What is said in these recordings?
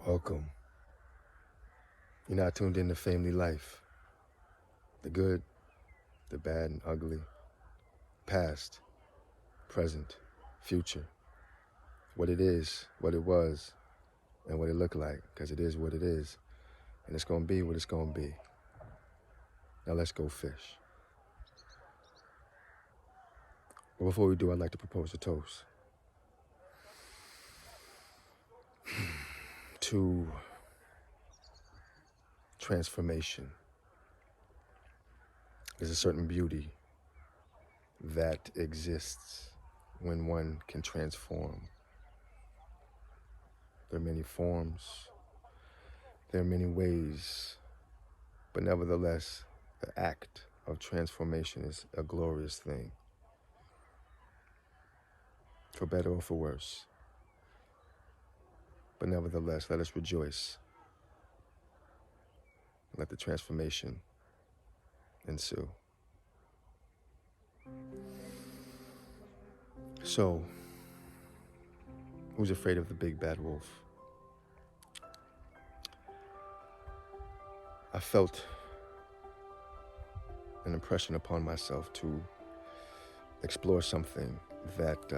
Welcome. You're not tuned in to Fame Leigh LLife. The good, the bad and ugly, past, present, future. What it is, what it was, and what it looked like, because it is what it is. And it's going to be what it's going to be. Now let's go fish. But before we do, I'd like to propose a toast to transformation. There's a certain beauty that exists when one can transform. There are many forms, there are many ways, but nevertheless, the act of transformation is a glorious thing, for better or for worse. But nevertheless, let us rejoice. Let the transformation ensue. So, who's afraid of the big bad wolf? I felt an impression upon myself to explore something that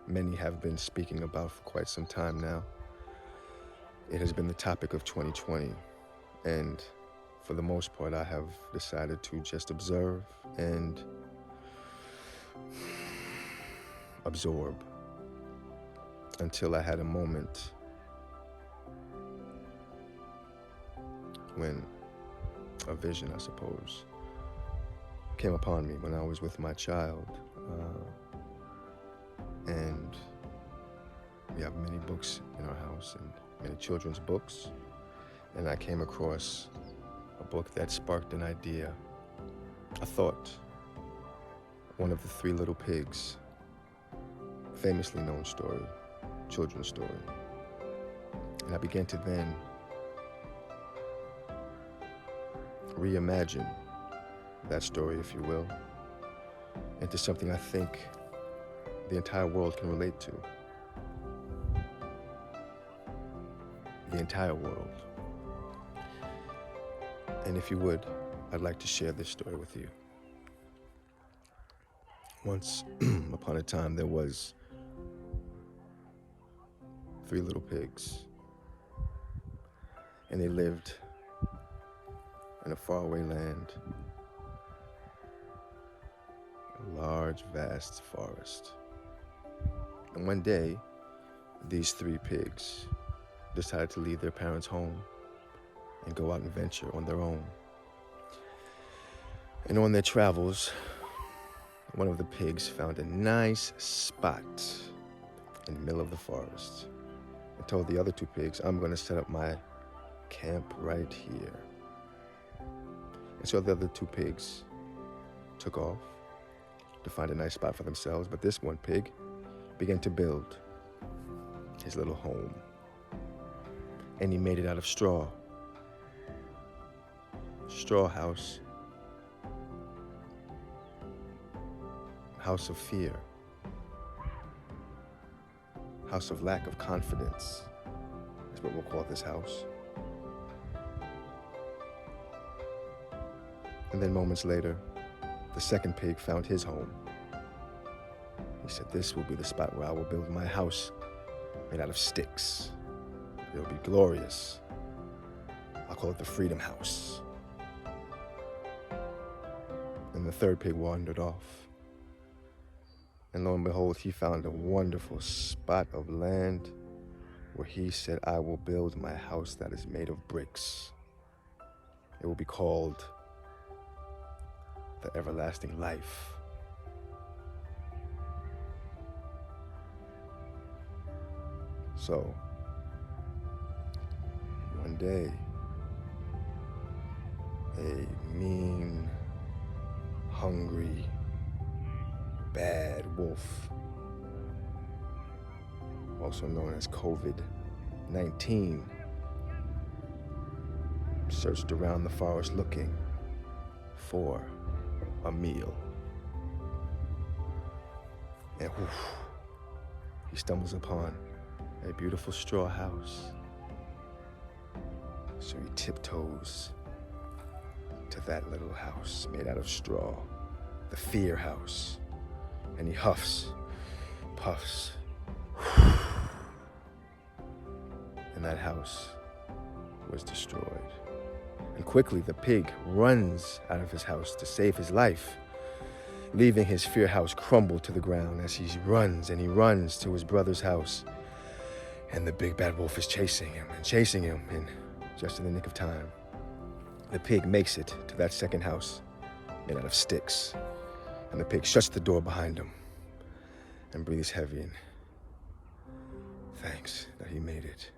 many have been speaking about for quite some time now. It has been the topic of 2020, and for the most part, I have decided to just observe and absorb until I had a moment when a vision, I suppose, came upon me when I was with my child. And we have many books in our house and many children's books. And I came across a book that sparked an idea, a thought. One of the Three Little Pigs, famously known story, children's story. And I began to then reimagine that story, if you will, into something I think the entire world can relate to. The entire world. And if you would, I'd like to share this story with you. Once upon a time, there was three little pigs, and they lived in a faraway land, a large, vast forest. And one day, these three pigs decided to leave their parents' home and go out and venture on their own. And on their travels, one of the pigs found a nice spot in the middle of the forest and told the other two pigs, I'm going to set up my camp right here. And so the other two pigs took off to find a nice spot for themselves, but this one pig began to build his little home. And he made it out of straw. Straw house. House of fear. House of lack of confidence is what we'll call this house. And then moments later, the second pig found his home. He said, this will be the spot where I will build my house made out of sticks. It'll be glorious. I'll call it the Freedom House. And the third pig wandered off. And lo and behold, he found a wonderful spot of land where he said, I will build my house that is made of bricks. It will be called the Everlasting Life. So, one day, a mean, hungry, bad wolf, also known as COVID-19, searched around the forest looking for a meal. And he stumbles upon a beautiful straw house. So he tiptoes to that little house made out of straw, the fear house, and he huffs, puffs, and that house was destroyed. And quickly the pig runs out of his house to save his life, leaving his fear house crumbled to the ground as he runs to his brother's house. And the big bad wolf is chasing him, and just in the nick of time, the pig makes it to that second house made out of sticks. And the pig shuts the door behind him and breathes heavy and thanks that he made it.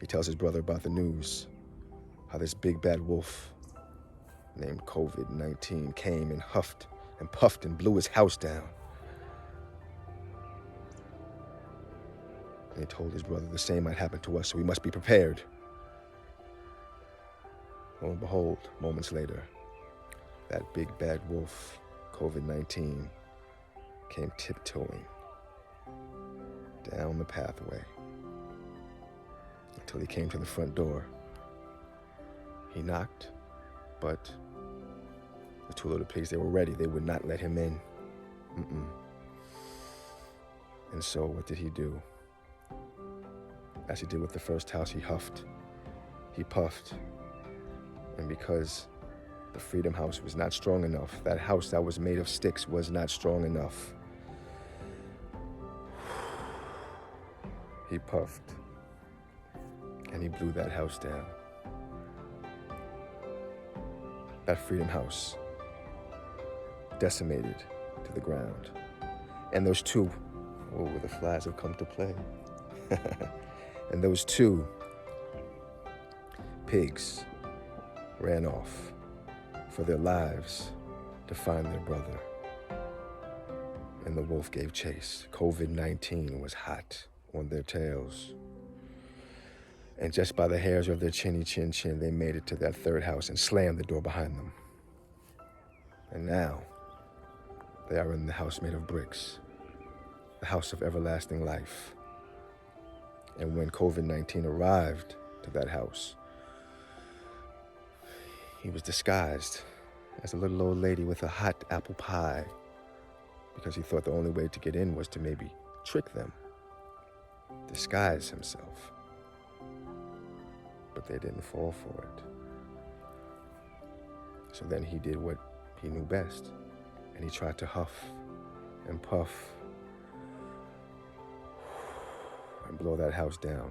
He tells his brother about the news, how this big bad wolf named COVID-19 came and huffed and puffed and blew his house down. And he told his brother the same might happen to us, so we must be prepared. Lo and behold, moments later, that big bad wolf, COVID-19, came tiptoeing down the pathway until he came to the front door. He knocked, but the two little pigs, they were ready. They would not let him in. And so what did he do? As he did with the first house, he huffed, he puffed, and because the Freedom House was not strong enough, that house that was made of sticks was not strong enough, he puffed, and he blew that house down. That Freedom House decimated to the ground. And those two, the flies have come to play. And those two pigs ran off for their lives to find their brother. And the wolf gave chase. COVID-19 was hot on their tails. And just by the hairs of their chinny chin chin, they made it to that third house and slammed the door behind them. And now, they are in the house made of bricks, the house of everlasting life. And when COVID-19 arrived to that house, he was disguised as a little old lady with a hot apple pie because he thought the only way to get in was to maybe trick them, disguise himself. But they didn't fall for it. So then he did what he knew best, and he tried to huff and puff and blow that house down,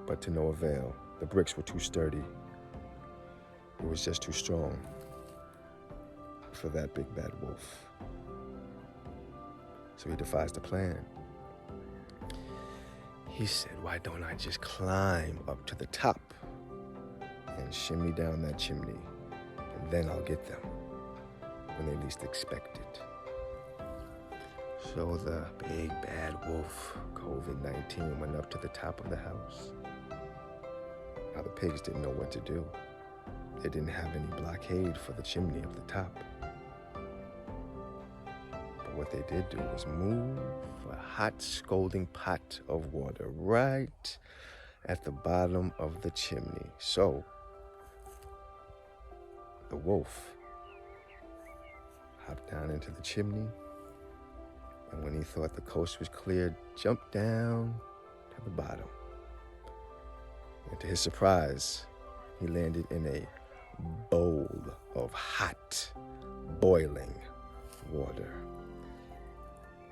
but to no avail. The bricks were too sturdy. It was just too strong for that big bad wolf. So he devised a plan. He said, why don't I just climb up to the top and shimmy down that chimney, and then I'll get them when they least expect it. So the big bad wolf, COVID-19, went up to the top of the house. Now the pigs didn't know what to do. They didn't have any blockade for the chimney of the top. But what they did do was move a hot scalding pot of water right at the bottom of the chimney. So the wolf hopped down into the chimney, and when he thought the coast was clear, jumped down to the bottom. And to his surprise, he landed in a bowl of hot, boiling water.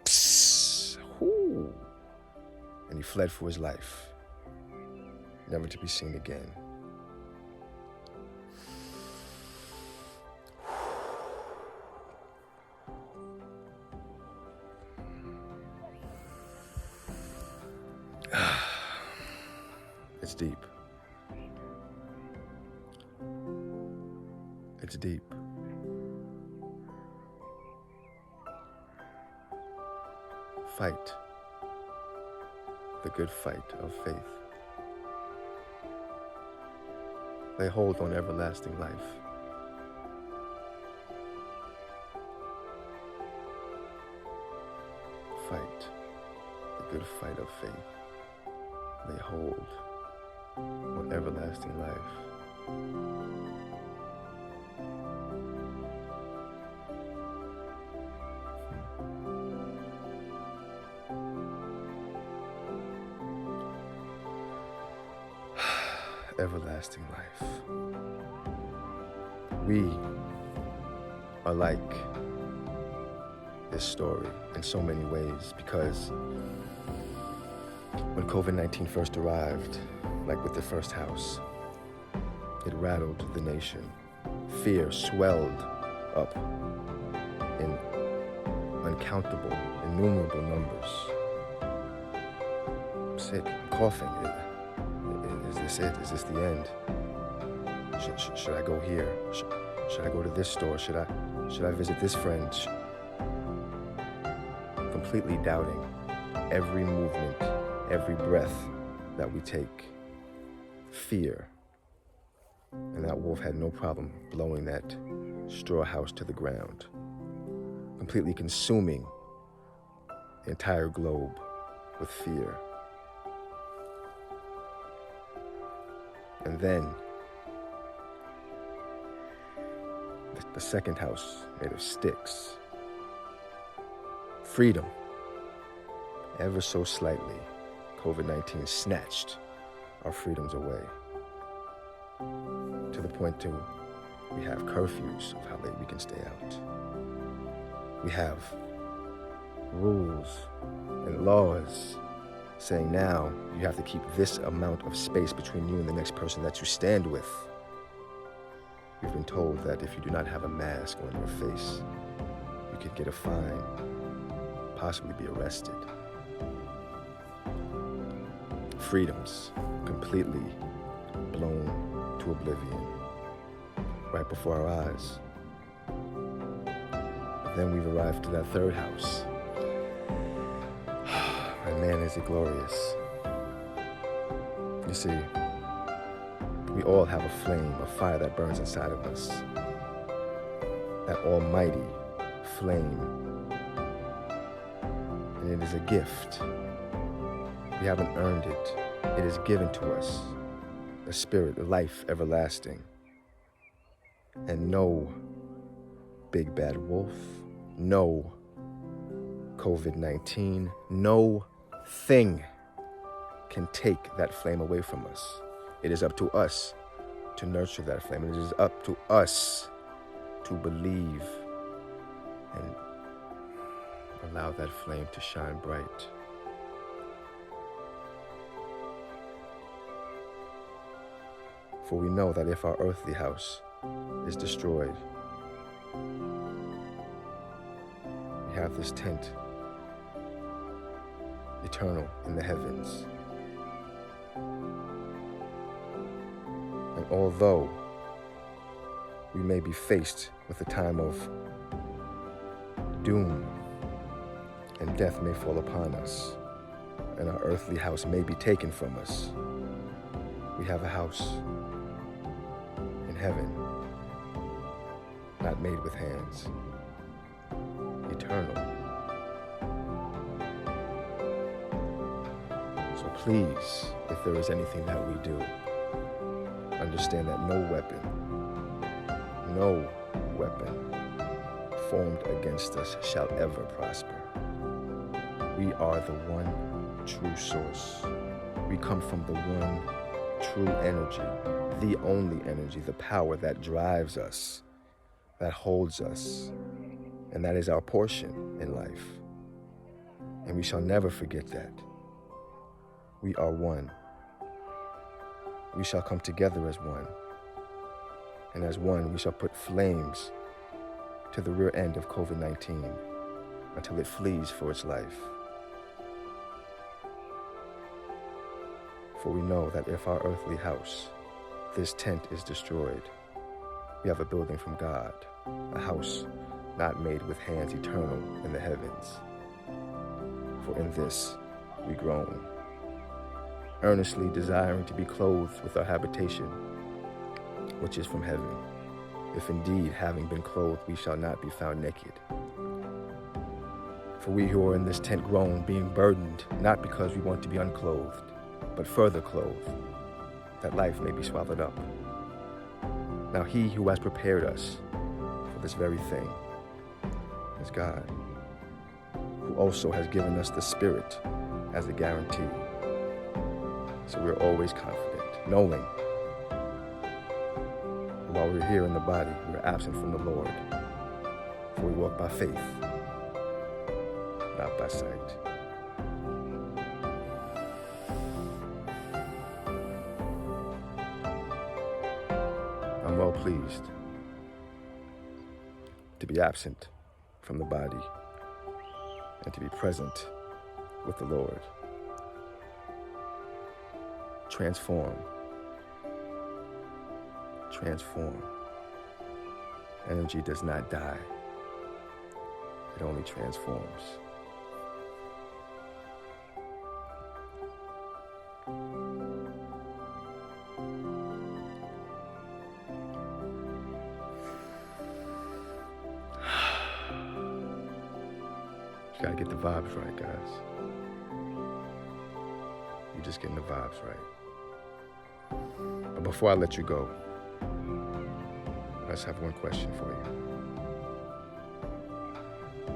Psst, whoo. And he fled for his life, never to be seen again. It's deep. It's deep. Fight the good fight of faith. Lay hold on everlasting life. Fight the good fight of faith. Lay hold on everlasting life. Everlasting life. We are like this story in so many ways, because when COVID-19 first arrived, like with the first house, it rattled the nation. Fear swelled up in uncountable, innumerable numbers. I'm sick, I'm coughing. Is this it? Is this the end? Should I go here? Should I go to this store? Should I visit this friend? Completely doubting every movement, every breath that we take. Fear. And that wolf had no problem blowing that straw house to the ground, completely consuming the entire globe with fear. And then the second house, made of sticks. Freedom. Ever so slightly, COVID-19 snatched our freedoms away. To the point to, we have curfews of how late we can stay out. We have rules and laws saying now you have to keep this amount of space between you and the next person that you stand with. We've been told that if you do not have a mask on your face, you could get a fine, possibly be arrested. Freedoms completely blown to oblivion right before our eyes. But then we've arrived to that third house. And man, is it glorious. You see, we all have a flame, a fire that burns inside of us. That almighty flame. And it is a gift. We haven't earned it. It is given to us. A spirit, a life everlasting. And no big bad wolf, no COVID-19, no thing can take that flame away from us. It is up to us to nurture that flame. It is up to us to believe and allow that flame to shine bright. For we know that if our earthly house is destroyed, we have this tent, eternal in the heavens. And although we may be faced with a time of doom and death may fall upon us, and our earthly house may be taken from us, we have a house in heaven, not made with hands, eternal. So please, if there is anything that we do, understand that no weapon formed against us shall ever prosper. We are the one true source. We come from the one true energy, the only energy, the power that drives us, that holds us, and that is our portion in life. And we shall never forget that. We are one. We shall come together as one. And as one, we shall put flames to the rear end of COVID-19 until it flees for its life. For we know that if our earthly house, this tent, is destroyed, we have a building from God, a house not made with hands, eternal in the heavens. For in this we groan, earnestly desiring to be clothed with our habitation, which is from heaven, if indeed, having been clothed, we shall not be found naked. For we who are in this tent groan, being burdened, not because we want to be unclothed, but further clothed, that life may be swallowed up. Now he who has prepared us for this very thing is God, who also has given us the Spirit as a guarantee. So we're always confident, knowing that while we're here in the body, we're absent from the Lord. For we walk by faith, not by sight. I'm well pleased to be absent from the body and to be present with the Lord. Transform. Transform. Energy does not die. It only transforms. You gotta get the vibes right, guys. You're just getting the vibes right. But before I let you go, I just have one question for you.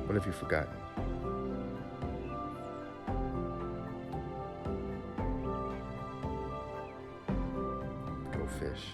What have you forgotten? Go fish.